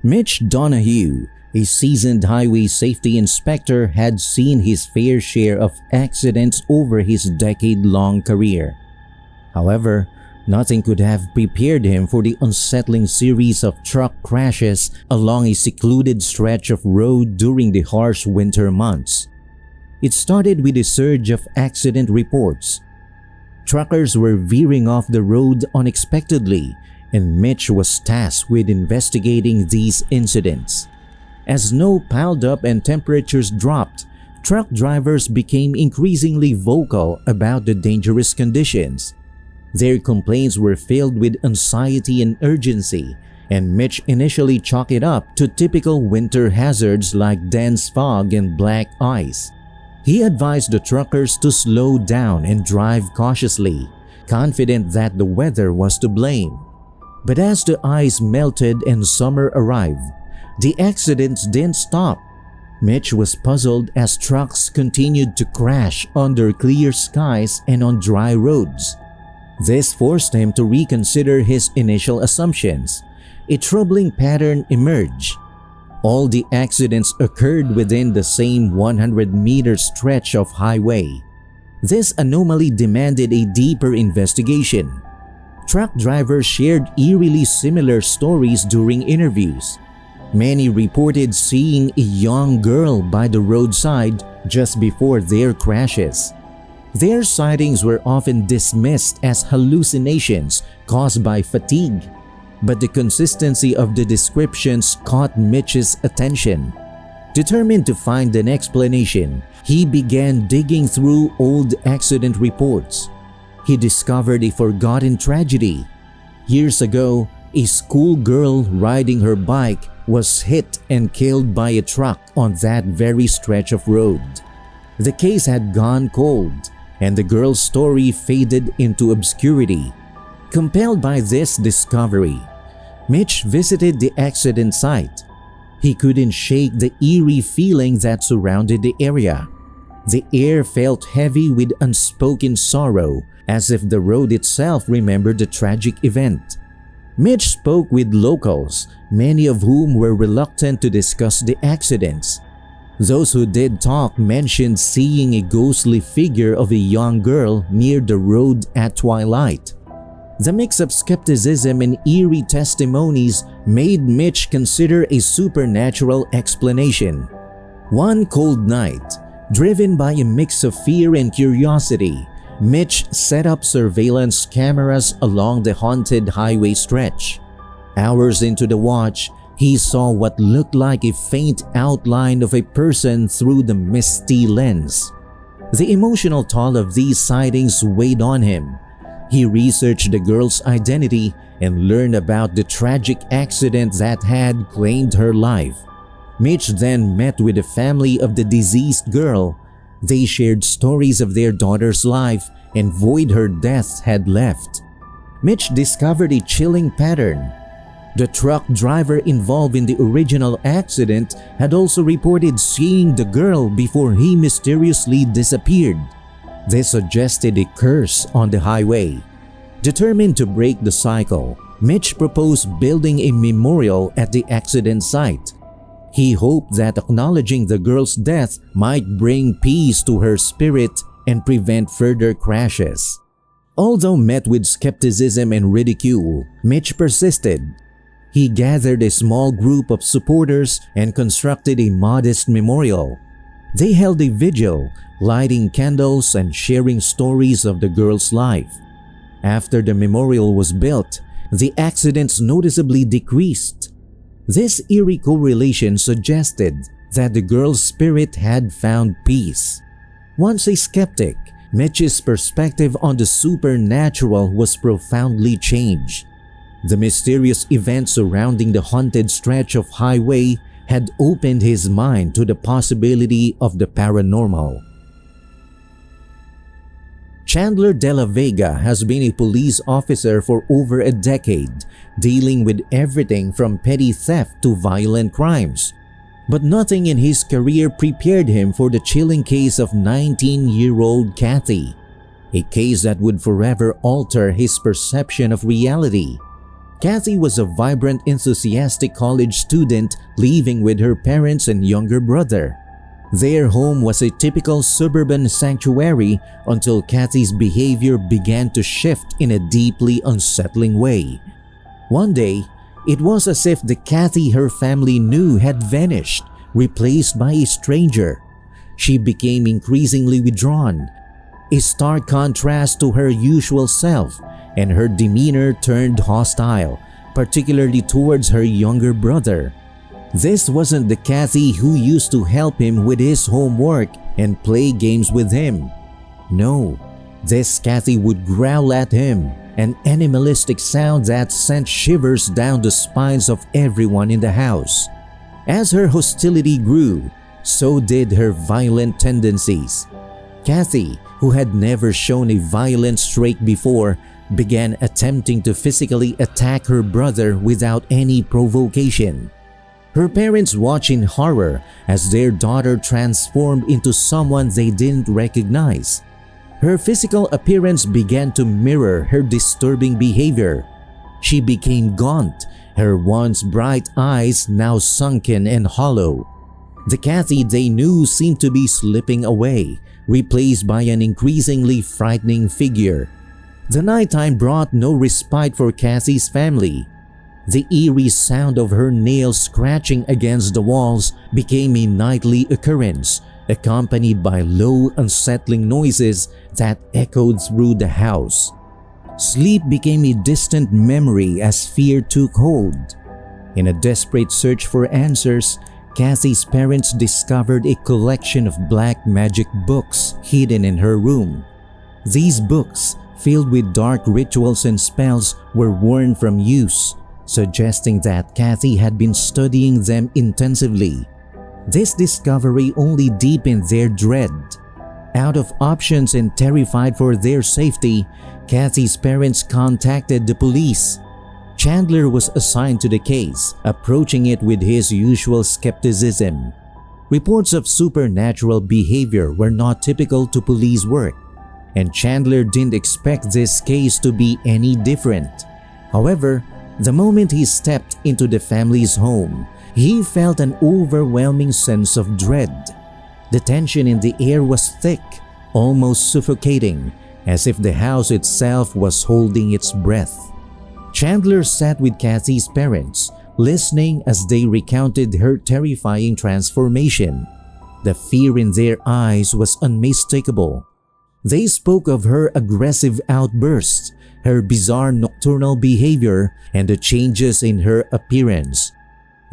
Mitch Donnahue, a seasoned highway safety inspector, had seen his fair share of accidents over his decade-long career. However, nothing could have prepared him for the unsettling series of truck crashes along a secluded stretch of road during the harsh winter months. It started with a surge of accident reports. Truckers were veering off the road unexpectedly, and Mitch was tasked with investigating these incidents. As snow piled up and temperatures dropped, truck drivers became increasingly vocal about the dangerous conditions. Their complaints were filled with anxiety and urgency, and Mitch initially chalked it up to typical winter hazards like dense fog and black ice. He advised the truckers to slow down and drive cautiously, confident that the weather was to blame. But as the ice melted and summer arrived, the accidents didn't stop. Mitch was puzzled as trucks continued to crash under clear skies and on dry roads. This forced him to reconsider his initial assumptions. A troubling pattern emerged. All the accidents occurred within the same 100-meter stretch of highway. This anomaly demanded a deeper investigation. Truck drivers shared eerily similar stories during interviews. Many reported seeing a young girl by the roadside just before their crashes. Their sightings were often dismissed as hallucinations caused by fatigue, but the consistency of the descriptions caught Mitch's attention. Determined to find an explanation, he began digging through old accident reports. He discovered a forgotten tragedy. Years ago, a schoolgirl riding her bike was hit and killed by a truck on that very stretch of road. The case had gone cold, and the girl's story faded into obscurity. Compelled by this discovery, Mitch visited the accident site. He couldn't shake the eerie feeling that surrounded the area. The air felt heavy with unspoken sorrow, as if the road itself remembered the tragic event. Mitch spoke with locals, many of whom were reluctant to discuss the accidents. Those who did talk mentioned seeing a ghostly figure of a young girl near the road at twilight. The mix of skepticism and eerie testimonies made Mitch consider a supernatural explanation. One cold night, driven by a mix of fear and curiosity, Mitch set up surveillance cameras along the haunted highway stretch. Hours into the watch, he saw what looked like a faint outline of a person through the misty lens. The emotional toll of these sightings weighed on him. He researched the girl's identity and learned about the tragic accident that had claimed her life. Mitch then met with the family of the deceased girl. They shared stories of their daughter's life and void her death had left. Mitch discovered a chilling pattern. The truck driver involved in the original accident had also reported seeing the girl before he mysteriously disappeared. This suggested a curse on the highway. Determined to break the cycle, Mitch proposed building a memorial at the accident site. He hoped that acknowledging the girl's death might bring peace to her spirit and prevent further crashes. Although met with skepticism and ridicule, Mitch persisted. He gathered a small group of supporters and constructed a modest memorial. They held a vigil, lighting candles and sharing stories of the girl's life. After the memorial was built, the accidents noticeably decreased. This eerie correlation suggested that the girl's spirit had found peace. Once a skeptic, Mitch's perspective on the supernatural was profoundly changed. The mysterious events surrounding the haunted stretch of highway had opened his mind to the possibility of the paranormal. Chandler de la Vega has been a police officer for over a decade, dealing with everything from petty theft to violent crimes. But nothing in his career prepared him for the chilling case of 19-year-old Cathy, a case that would forever alter his perception of reality. Cathy was a vibrant, enthusiastic college student living with her parents and younger brother. Their home was a typical suburban sanctuary until Cathy's behavior began to shift in a deeply unsettling way. One day, it was as if the Cathy her family knew had vanished, replaced by a stranger. She became increasingly withdrawn, a stark contrast to her usual self, and her demeanor turned hostile, particularly towards her younger brother. This wasn't the Cathy who used to help him with his homework and play games with him. No, this Cathy would growl at him, an animalistic sound that sent shivers down the spines of everyone in the house. As her hostility grew, so did her violent tendencies. Cathy, who had never shown a violent streak before, began attempting to physically attack her brother without any provocation. Her parents watched in horror as their daughter transformed into someone they didn't recognize. Her physical appearance began to mirror her disturbing behavior. She became gaunt, her once bright eyes now sunken and hollow. The Cathy they knew seemed to be slipping away, replaced by an increasingly frightening figure. The nighttime brought no respite for Cathy's family. The eerie sound of her nails scratching against the walls became a nightly occurrence, accompanied by low, unsettling noises that echoed through the house. Sleep became a distant memory as fear took hold. In a desperate search for answers, Cathy's parents discovered a collection of black magic books hidden in her room. These books, filled with dark rituals and spells, were worn from use, suggesting that Cathy had been studying them intensively. This discovery only deepened their dread. Out of options and terrified for their safety, Cathy's parents contacted the police. Chandler was assigned to the case, approaching it with his usual skepticism. Reports of supernatural behavior were not typical to police work, and Chandler didn't expect this case to be any different. However, the moment he stepped into the family's home, he felt an overwhelming sense of dread. The tension in the air was thick, almost suffocating, as if the house itself was holding its breath. Chandler sat with Cathy's parents, listening as they recounted her terrifying transformation. The fear in their eyes was unmistakable. They spoke of her aggressive outbursts, her bizarre nocturnal behavior, and the changes in her appearance.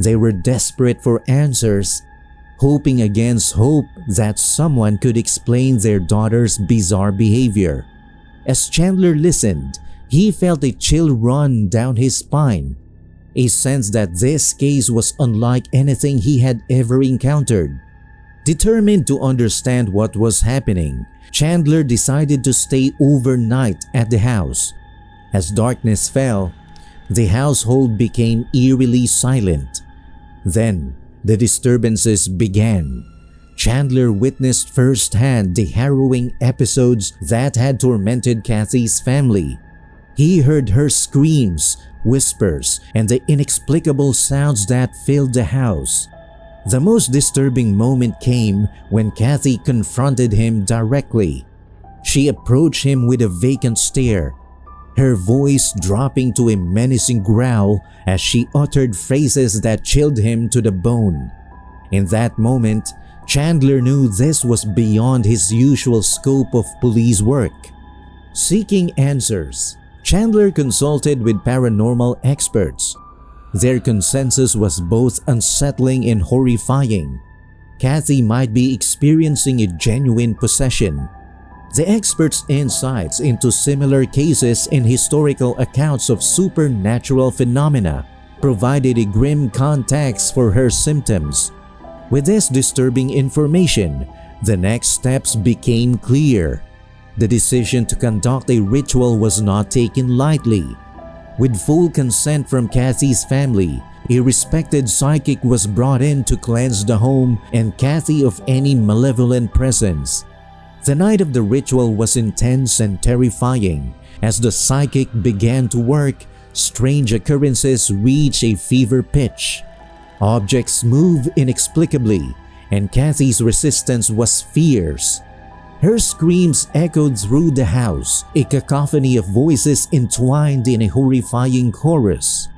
They were desperate for answers, hoping against hope that someone could explain their daughter's bizarre behavior. As Chandler listened, he felt a chill run down his spine, a sense that this case was unlike anything he had ever encountered. Determined to understand what was happening, Chandler decided to stay overnight at the house. As darkness fell, the household became eerily silent. Then, the disturbances began. Chandler witnessed firsthand the harrowing episodes that had tormented Cathy's family. He heard her screams, whispers, and the inexplicable sounds that filled the house. The most disturbing moment came when Cathy confronted him directly. She approached him with a vacant stare, her voice dropping to a menacing growl as she uttered phrases that chilled him to the bone. In that moment, Chandler knew this was beyond his usual scope of police work. Seeking answers, Chandler consulted with paranormal experts. Their consensus was both unsettling and horrifying. Cathy might be experiencing a genuine possession. The experts' insights into similar cases and historical accounts of supernatural phenomena provided a grim context for her symptoms. With this disturbing information, the next steps became clear. The decision to conduct a ritual was not taken lightly. With full consent from Cathy's family, a respected psychic was brought in to cleanse the home and Cathy of any malevolent presence. The night of the ritual was intense and terrifying. As the psychic began to work, strange occurrences reach a fever pitch. Objects move inexplicably, and Cathy's resistance was fierce. Her screams echoed through the house, a cacophony of voices entwined in a horrifying chorus.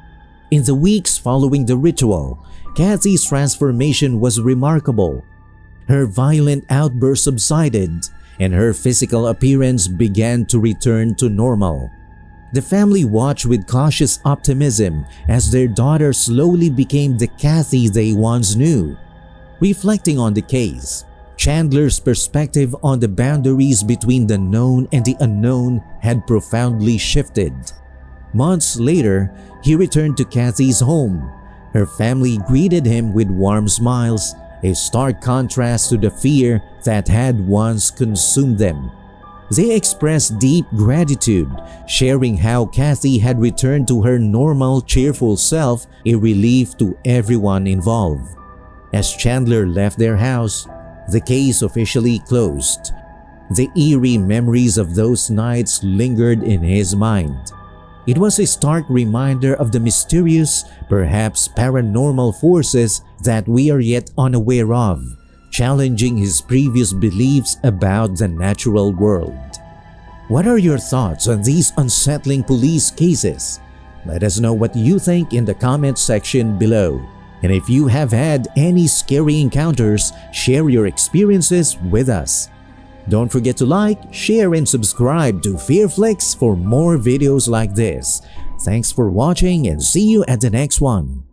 In the weeks following the ritual, Cathy's transformation was remarkable. Her violent outbursts subsided, and her physical appearance began to return to normal. The family watched with cautious optimism as their daughter slowly became the Cathy they once knew. Reflecting on the case, Chandler's perspective on the boundaries between the known and the unknown had profoundly shifted. Months later, he returned to Cathy's home. Her family greeted him with warm smiles, a stark contrast to the fear that had once consumed them. They expressed deep gratitude, sharing how Cathy had returned to her normal, cheerful self, a relief to everyone involved. As Chandler left their house, the case officially closed. The eerie memories of those nights lingered in his mind. It was a stark reminder of the mysterious, perhaps paranormal forces that we are yet unaware of, challenging his previous beliefs about the natural world. What are your thoughts on these unsettling police cases? Let us know what you think in the comment section below. And if you have had any scary encounters, share your experiences with us. Don't forget to like, share, and subscribe to Fearflix for more videos like this. Thanks for watching and see you at the next one.